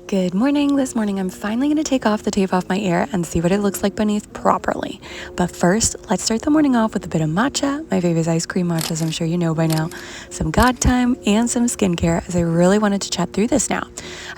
Good morning. This morning I'm finally going to take off the tape off my ear and see what it looks like beneath properly. But first, let's start the morning off with a bit of matcha, my favorite ice cream matcha, as I'm sure you know by now, some God time, and some skincare, as I really wanted to chat through this now.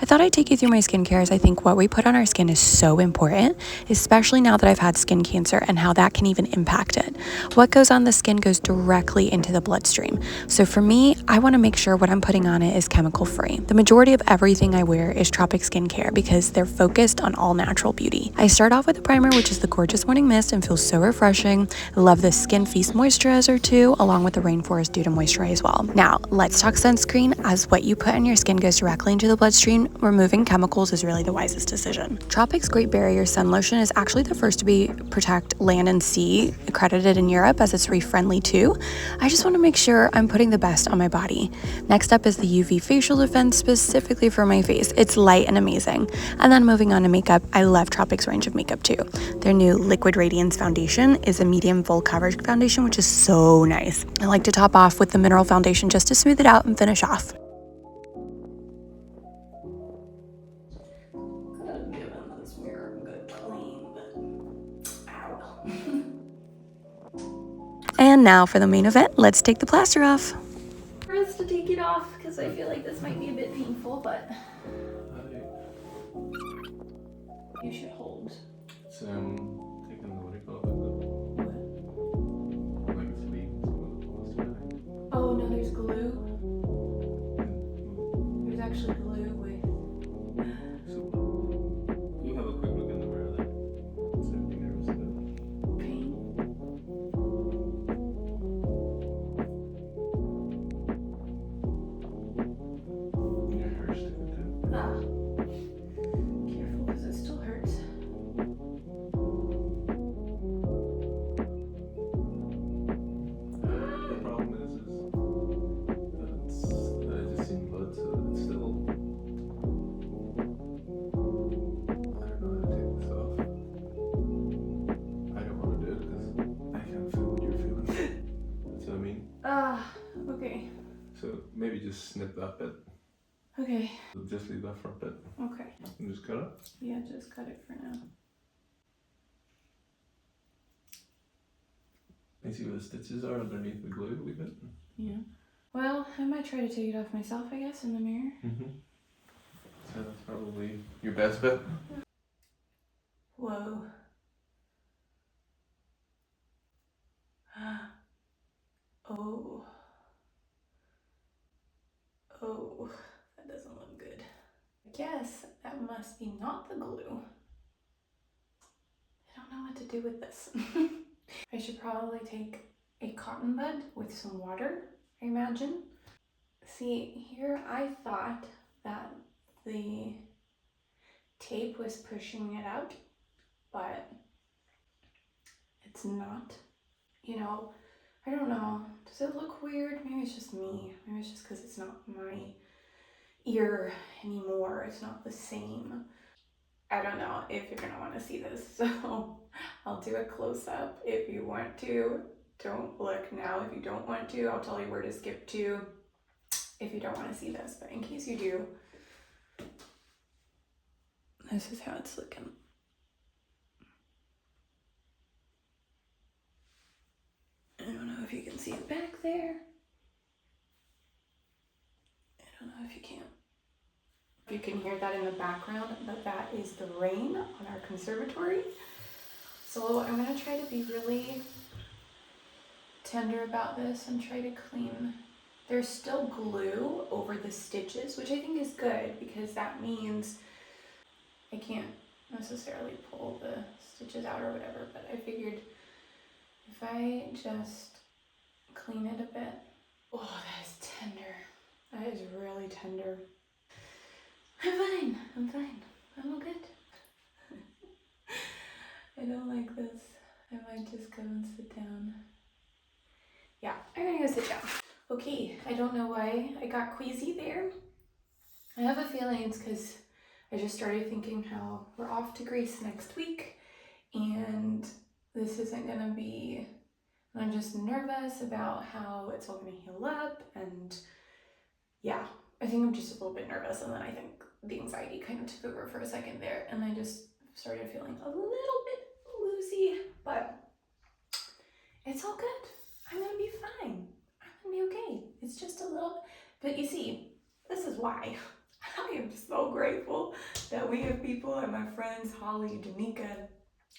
I thought I'd take you through my skincare, as I think what we put on our skin is so important, especially now that I've had skin cancer and how that can even impact it. What goes on the skin goes directly into the bloodstream. So for me, I want to make sure what I'm putting on it is chemical free. The majority of everything I wear is Tropic skincare because they're focused on all natural beauty. I start off with a primer, which is the Gorgeous Morning Mist, and feels so refreshing. I love the Skin Feast moisturizer too, along with the Rainforest Dew to moisturize as well. Now, let's talk sunscreen, as what you put on your skin goes directly into the bloodstream. Removing chemicals is really the wisest decision. Tropic's Great Barrier Sun Lotion is actually the first to protect land and sea, accredited in Europe, as it's reef friendly too. I just want to make sure I'm putting the best on my body. Next up is the UV Facial Defense, specifically for my face. It's light and amazing. And then moving on to makeup, I love Tropic's range of makeup too. Their new Liquid Radiance Foundation is a medium full coverage foundation, which is so nice. I like to top off with the mineral foundation just to smooth it out and finish off. Could have given this mirror a good clean, but And now for the main event, let's take the plaster off. First to take it off, because I feel like this might be a bit painful, but you should hold. It's taking the, what do you call it? Like sleeve, some of the plaster. Oh no, there's glue. There's actually glue with. So you have a quick look in the mirror there. Is there anything nervous about? Pain. Your hair's sticking too. Ah. Careful, because it still hurts. The problem is that I just seen blood, so it's still. I don't know how to take this off. I don't want to do it because I can't feel what you're feeling. That's what I mean. Okay. So maybe just snip that bit. Okay. Just leave that front bit. Okay. And just cut it. Yeah, just cut it for now. You see where the stitches are underneath the glue a wee bit? Yeah. Well, I might try to take it off myself, I guess, in the mirror. So that's probably your best bet. Whoa. Oh. Oh, that doesn't look good. I guess that must be not the glue. I don't know what to do with this. I should probably take a cotton bud with some water, I imagine. See, here I thought that the tape was pushing it out, but it's not. You know, I don't know. Does it look weird? Maybe it's just me. Maybe it's just because it's not my ear anymore. It's not the same. I don't know if you're gonna want to see this, so I'll do a close-up if you want to. Don't look now if you don't want to. I'll tell you where to skip to if you don't want to see this, but in case you do, this is how it's looking. I don't know if you can see it back there. I don't know if you can. You can hear that in the background, but that is the rain on our conservatory. So I'm gonna try to be really tender about this and try to clean. There's still glue over the stitches, which I think is good because that means I can't necessarily pull the stitches out or whatever, but I figured if I just clean it a bit. Oh, that is tender. That is really tender. I'm fine. I'm all good. I don't like this. I might just go and sit down. Yeah, I'm gonna go sit down. Okay, I don't know why I got queasy there. I have a feeling it's because I just started thinking how we're off to Greece next week and this isn't gonna be, I'm just nervous about how it's all gonna heal up, and yeah, I think I'm just a little bit nervous, and then I think the anxiety kind of took over for a second there, and I just started feeling a little bit woozy, but it's all good. I'm gonna be fine. I'm gonna be okay. It's just a little, but you see, this is why I am so grateful that we have people and my friends, Holly, Danica,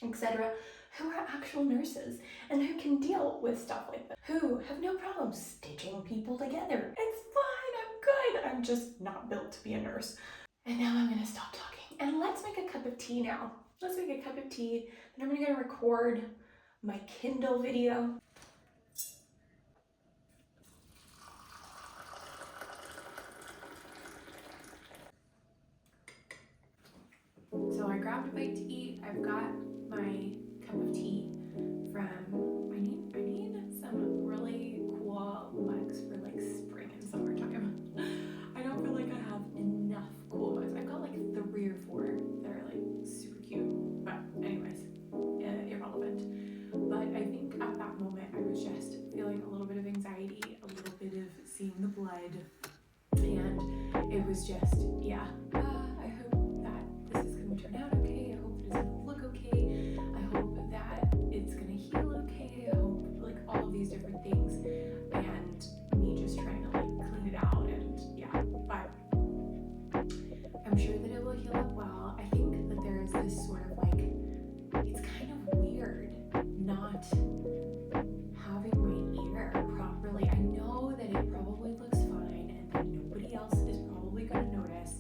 etc., who are actual nurses and who can deal with stuff like this, who have no problem stitching people together. It's fine, I'm good. I'm just not built to be a nurse. And now I'm gonna stop talking and let's make a cup of tea now. Let's make a cup of tea, then I'm gonna record my Kindle video. So I grabbed a bite to eat. I've got my cup of tea from, I need some really cool mugs for like spring and summertime. I don't feel like I have enough cool mugs. I've got like 3 or 4 that are like super cute. But anyways, irrelevant. But I think at that moment I was just feeling a little bit of anxiety, a little bit of seeing the blood. And it was just, yeah, I hope that this is going to turn out okay. I hope it is going to look okay. I hope that it's going to heal okay. I hope like all of these different things, and me just trying to like clean it out, and yeah, but I'm sure that it will heal up well. I think that there is this sort of like, it's kind of weird not having my ear properly. I know that it probably looks fine and that nobody else is probably going to notice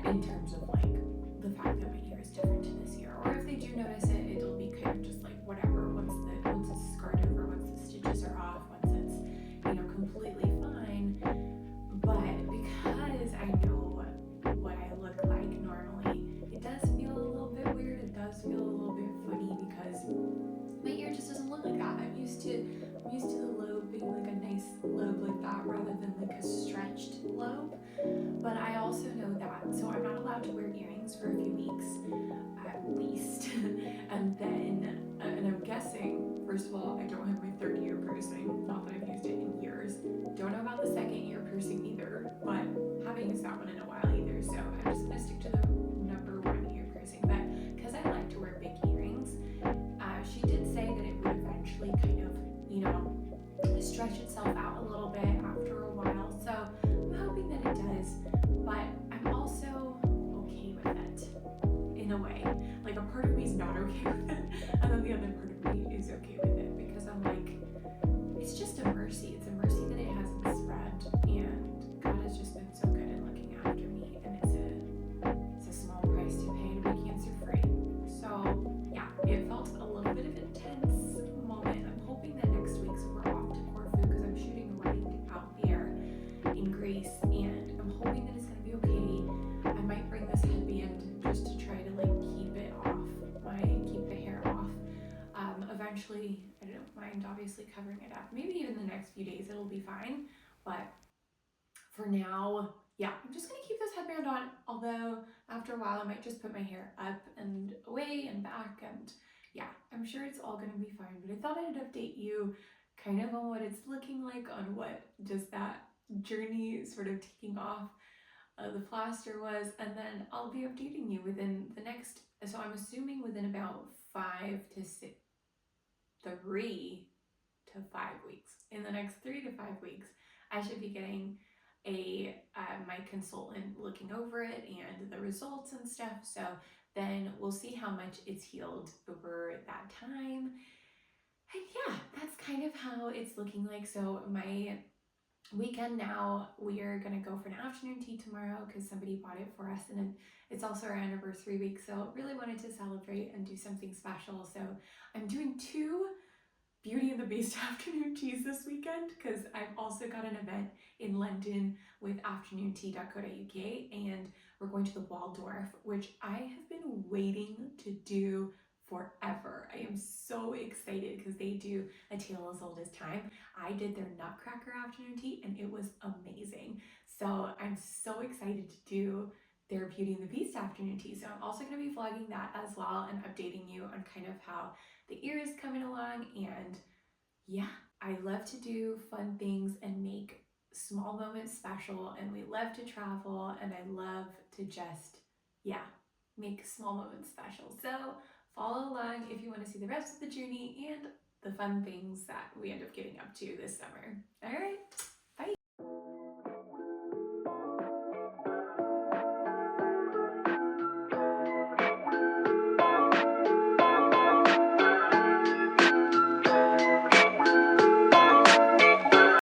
in terms of like the fact that my ear is different to this ear, or if they do notice it, it'll be kind of just like whatever, once it's scarred over, once the stitches are off, once it's, you know, completely fine. But because I know what I look like normally, it does feel a little bit weird. It does feel a little bit funny because my ear just doesn't look like that. I'm used to the lobe being like a nice lobe like that rather than like a stretched lobe. But I also know that, so I'm not allowed to wear earrings for a few weeks at least. And then, and I'm guessing, first of all, I don't have my 3rd ear piercing, not that I've used it in years. Don't know about the 2nd ear piercing either, but haven't used that one in a while either. So I'm just gonna stick to the number 1 ear piercing. But because I like to wear big earrings, she did say that it would eventually kind of, you know, stretch itself out a little bit after a while. So I'm hoping that it does, but I'm also okay with it in a way. Like a part of me is not okay with it, and then the other part of me is okay with it because I'm like, it's just a mercy. It's a mercy that it hasn't spread, and God has just been so good in looking after me, and it's a small price to pay to be cancer free. So yeah, it felt a little bit of an intense moment. I'm hoping that next week, so we're off to Corfu because I'm shooting a wedding out there in Greece, and I'm hoping that it's gonna be okay. I might bring this headband just to try to like keep it off, keep the hair off. Eventually, I don't mind obviously covering it up. Maybe even the next few days it'll be fine, but for now, yeah, I'm just gonna keep this headband on, although after a while I might just put my hair up and away and back, and yeah, I'm sure it's all gonna be fine. But I thought I'd update you kind of on what it's looking like, on what just that journey sort of taking off the plaster was, and then I'll be updating you within the next, so I'm assuming within about 3 to 5 weeks. In the next 3 to 5 weeks, I should be getting my consultant looking over it and the results and stuff. So then we'll see how much it's healed over that time. And yeah, that's kind of how it's looking like. So my weekend now, we are gonna go for an afternoon tea tomorrow because somebody bought it for us, and then it's also our anniversary week, so really wanted to celebrate and do something special. So I'm doing 2 Beauty and the Beast afternoon teas this weekend because I've also got an event in London with afternoontea.co.uk, and we're going to the Waldorf, which I have been waiting to do forever. I am so excited because they do a tale as old as time. I did their Nutcracker afternoon tea and it was amazing. So I'm so excited to do their Beauty and the Beast afternoon tea. So I'm also going to be vlogging that as well and updating you on kind of how the ear is coming along. And yeah, I love to do fun things and make small moments special, and we love to travel, and I love to just, yeah, make small moments special. So follow along if you want to see the rest of the journey and the fun things that we end up getting up to this summer. All right.